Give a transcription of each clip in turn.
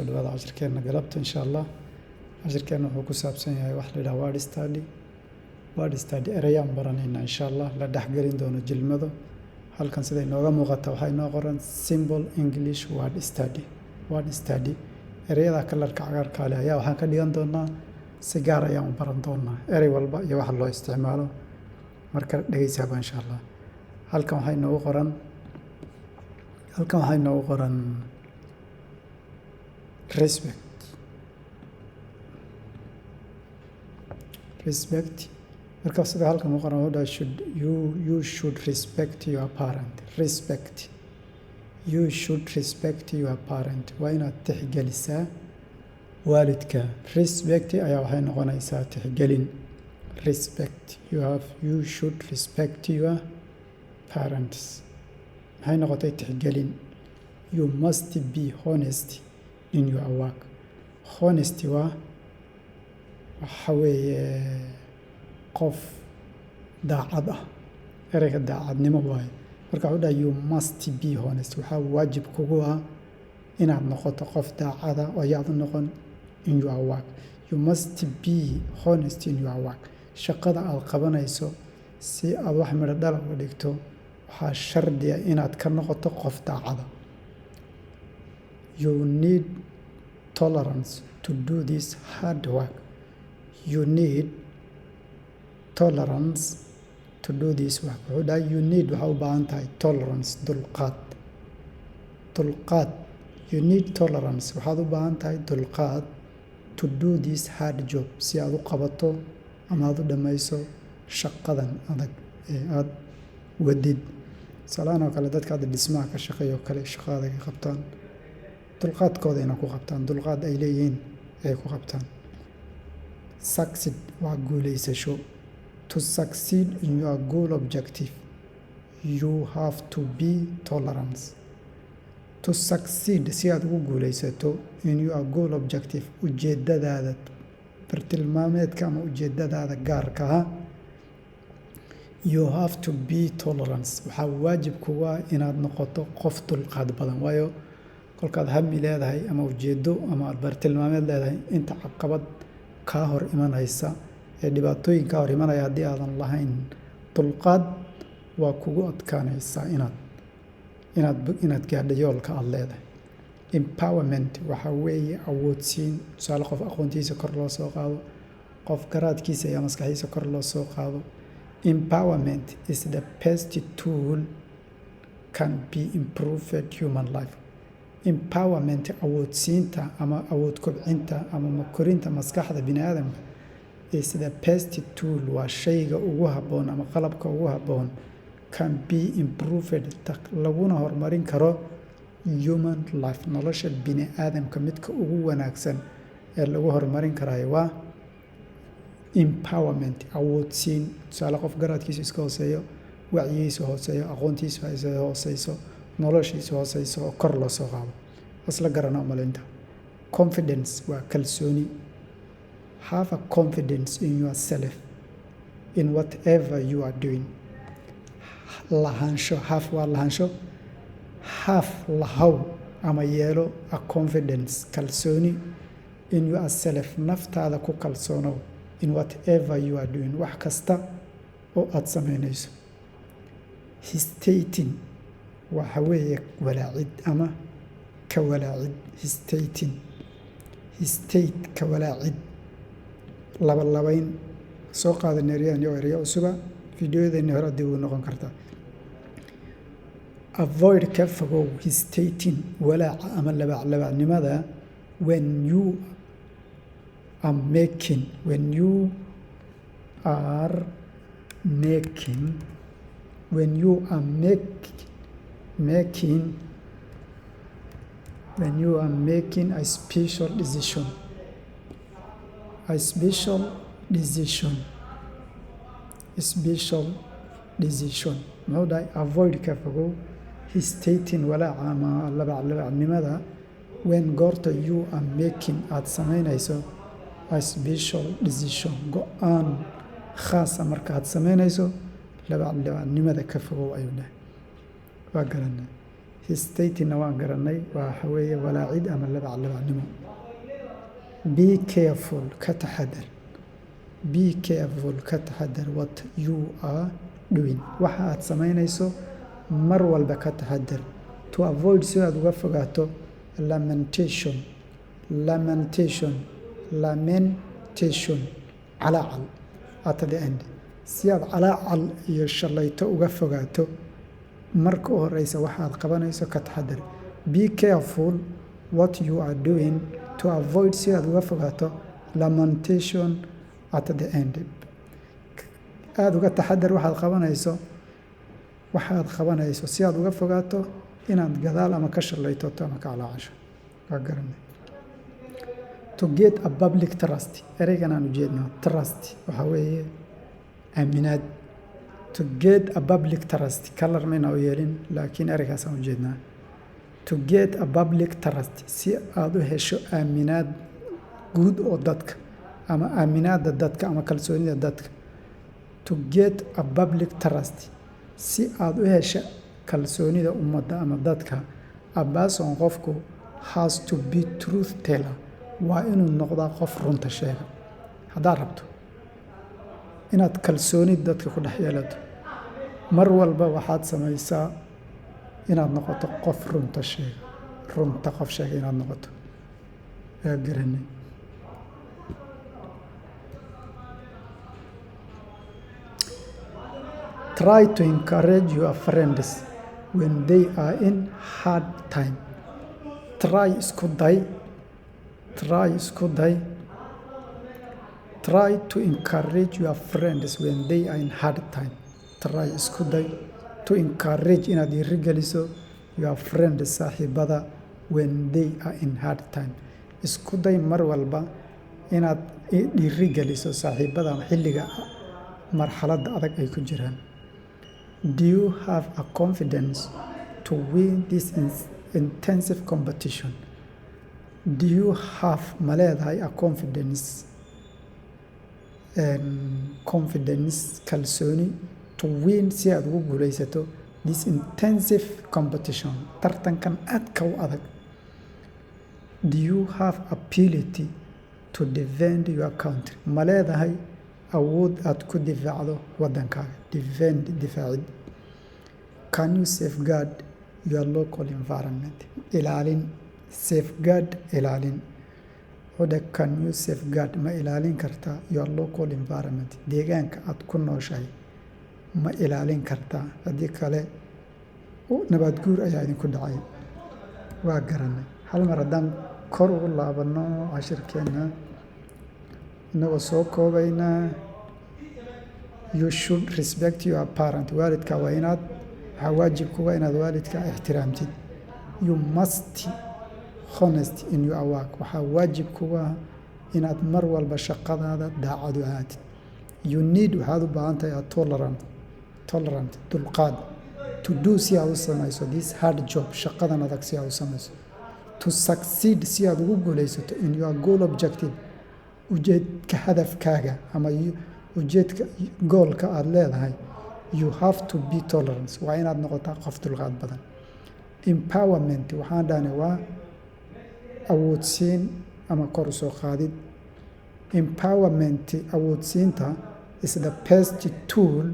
dhawaada cashirkeena galabta insha Allah cashirkeena wuxuu ku saabsan yahay wax la yiraahdo word study erayaan baranayna insha Allah la dhaxgelin doono jilmado halkan sida inooga muuqata waxay noo qoran simple English word study erayada kalarka cagaarka leh ayaa waxaan ka dhigan doonaa si gaar ah ayaan u baran doonaa eray walba iyo waxa loo isticmaalo marka dhageysaaba insha Allah halkan waxay noogu qoran respect marka sida halkan uu qoran you should respect your parent you should respect your parent waa inaad tixgelisaa waalidka respect ayaa waxay noqonaysaa tixgelin you should respect your parents maxay noqotay tixgelin you must be honest in your work honesty waxa weeye qof daacad ah ereyga daacadnimo waaye marka wuxuu dhahay you must be honest waxaa waajib kugu ah inaad noqoto qof daacada oo ayaad noqon in your work you must be honest in your work shaqada aad qabanayso si aad wax midho dhal uga dhigto waxaa shardi ah inaad ka noqoto qof daacada you need tolerance to do this hard work you need tolerance to do this work wuxuu dhahay you need waxaa u baahan tahay tolerance dulqaad you need tolerance waxaad u baahan tahay dulqaad to do this hard job si aad u qabato ama aad u dhammayso shaqadan adag ee aad wadid salaan oo kale dadka hadda dhismaha ka shaqeeyo kale shaqo adag ay qabtaan dulqaadkooda inay ku qabtaan dulqaad ay leeyihiin ay ku qabtaan succeed waa guulaysasho to succeed in your goal objective you have to be tolerance to succeed si aad ugu guulaysato in your goal objective ujeedadaada bartilmaameedka ama ujeedadaada gaarka ah you have to be tolerance waxaa waajib kugu ah inaad noqoto qof dulqaad badan waayo kolkaad hami leedahay ama ujeedo ama aad bartilmaameed leedahay inta caqabad kaa hor imanaysa ee dhibaatooyin kaa hor imanaya haddii aadan lahayn dulqaad waa kugu adkaanaysaa inaad gaadho yoolka aad leedahay empowerment waxaa weeye awoodsiin tusaale qof aqoontiisa kor loo soo qaado qof garaadkiisa iyo maskaxiisa kor loo soo qaado empowerment is the best tool can be improved human life empowerment awoodsiinta ama awood kobcinta ama korinta maskaxda bini aadamka is the best tool waa shayga ugu habboon ama qalabka ugu habboon can be improved laguna horumarin karo human life nolosha bini aadamka midka ugu wanaagsan ee lagu horumarin karayo waa empowerment awoodsiin tusaale qof garaadkiisa iska hooseeyo wacyigiisa hooseeyo aqoontiisa hooseyso noloshiisa hooseyso oo kor loo soo qaado asla garana umalinta confidence waa kalsooni have a confidence in yourself in whatever you are doing lahaansho lahaw ama yeelo a confidence kalsooni in yourself naftaada ku kalsoonow in whatever you are doing wax kasta oo aad samaynayso hesitating waxa weeye walaacid ama ka walaacid hesitate ka walaacid labayn soo qaadan eraya cusuba fiidiyodeeni hore dib u noqon kartaa avoid ka fogow hesitating walaaca ama labaacnimada when you are making when you are making a special decision muxuu dhahay avoid ka fogow hesitating walaaca ama labaacnimada when goorta you are making aad samaynayso a special decision go-aan khaasa marka aad samaynayso labaacnimada ka fogow ayuu dhahay waa garanay hesitatingna waan garanay waxa weeye walaacid ama labacnimo. Be careful, ka taxadar. Be careful, ka taxadar what you are doing. Waxa aad samaynayso mar walba ka taxadar. To avoid si aad uga fogaato lamentation, calaacal at the end. Si aad calaacal iyo shalayto uga fogaato marka u horeysa waxaad qabanayso ka taxadar. Be careful what you are doing to avoid si aad uga fogaato lamentation at the end. aad uga taxadar waxaad qabanayso si aad uga fogaato inaad gadaal ama ka shalaytoto ama ka calaacasho. waa garanay. To get a public trust, ereygan aan ujeedno trust waxa weeye aaminaad. To get a public trust, color mayna u yeelin laakiin ereygaas aan ujeednaa. To get a public trust, si aad u hesho aaminaad guud oo dadka ama aaminaada dadka ama kalsoonida dadka. To get a public trust, si aad u hesho kalsoonida ummadda ama dadka. A person qofku has to be truth teller, waa inuu noqdaa qof runta sheega. haddaad rabto inaad kalsoonid dadka ku dhex yeelato mar walba waxaad samaysaa inaad noqoto qof runta qof sheega inaad noqoto. garanay. Try to encourage your friends when they are in hard time. Try to encourage your friends when they are in hard time. Try to encourage inaad dhiirigeliso your friends saaxiibada when they are in hard time. Isku day mar walba inaad dhiirigeliso saaxiibada xilliga marxaladda adag ay ku jiraan. Do you have a confidence to win this intensive competition? Do you have ma leedahay a confidence kalsooni to win si aad ugu guulaysato this intensive competition tartankan aadka u adag. Do you have ability to defend your country? ma leedahay awood aad ku difaacdo waddankaaga. difaacid. Can you safeguard your local environment? safeguard ilaalin. Can you safeguard ma ilaalin kartaa your local environment? deegaanka aad ku nooshahay ma ilaalin kartaa? haddii kale nabaad guur ayaa idinku dhacay. waa garanay. hal mar haddaan kor ugu laabano cashirkeenna inagoo soo koobaynaa. You should respect your parent. waalidka waa inaad waxaa waajib kuga inaad waalidka ixtiraamtid. You must honest in your work. waxaa waajib kuga inaad mar walba shaqadaada daacad u ahaatid. You need waxaad u baahan tahay tolerant dulqaad to do si aad u samayso this hard job shaqadan adag si aad u samayso. To succeed si aad ugu guulaysato in your goal objective ujeedka hadafkaaga ama ujeedka goolka aad leedahay. You have to be tolerant. waa inaad noqotaa qof dulqaad badan. Empowerment waxaan dhahnay waa awoodsiin ama kor u soo qaadid. Empowerment awoodsiinta is the best tool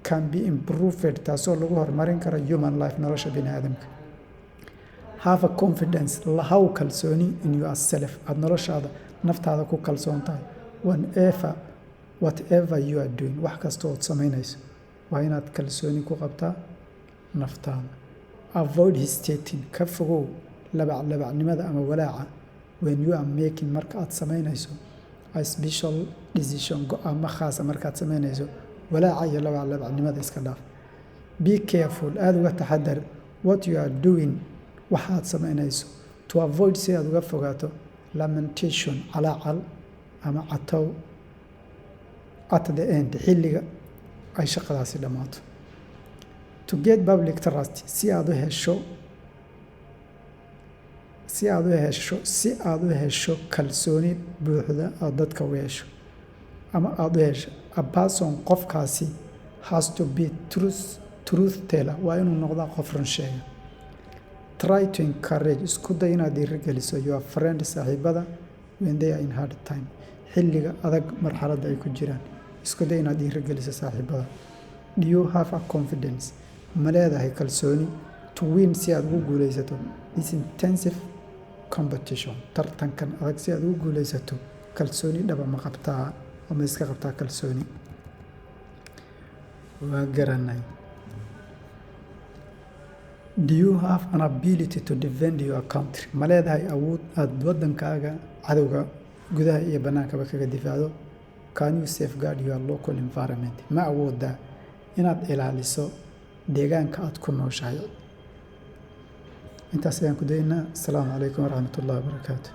can be improved taasoo lagu horumarin karo human life nolosha bini'aadamka. Have a confidence lahaw kalsooni in yourself aad noloshaada naftaada ku kalsoon tahay. Whatever you are doing wax kasta ood samaynayso waa inaad kalsooni ku qabtaa naftaada. Avoid hesitating, ka fogow labacnimada ama walaaca when you are making marka aad samaynayso a special decision go'aamo khaasa markaad samaynayso walaaca iyo labacnimada iska dhaaf. Be careful, aad uga taxadar what you are doing waxaad samaynayso to avoid si aad uga fogaato lamentation calaacal ama catow at the end xilliga ay shaqadaasi dhammaato. To get public trust, si aad u hesho kalsooni buuxda aad dadka u hesho ama aad u hesho. A person qofkaasi has to be truth teller, waa inuu noqdaa qof run sheega. try to encourage isku day inaad dhiirigeliso your friend saaxiibada when they are in hard time xilliga adag marxaladda ay ku jiraan isku day inaad dhiirigeliso saaxiibada do you have a confidence ma leedahay kalsooni to win si aad ugu guulaysato this intensive competition tartankan adag si aad ugu guulaysato kalsooni dhaba ma qabtaa ama iska qabtaa kalsooni waa garanay do you have an ability to defend your country ma leedahay awood aad waddankaaga cadowga gudaha iyo bannaankaba kaga difaacdo can you safeguard your local environment ma awoodaa inaad ilaaliso deegaanka aad ku nooshahay intaas ayaan ku daynaa asalaamu calaykum waraxmatullaahi wabarakaatu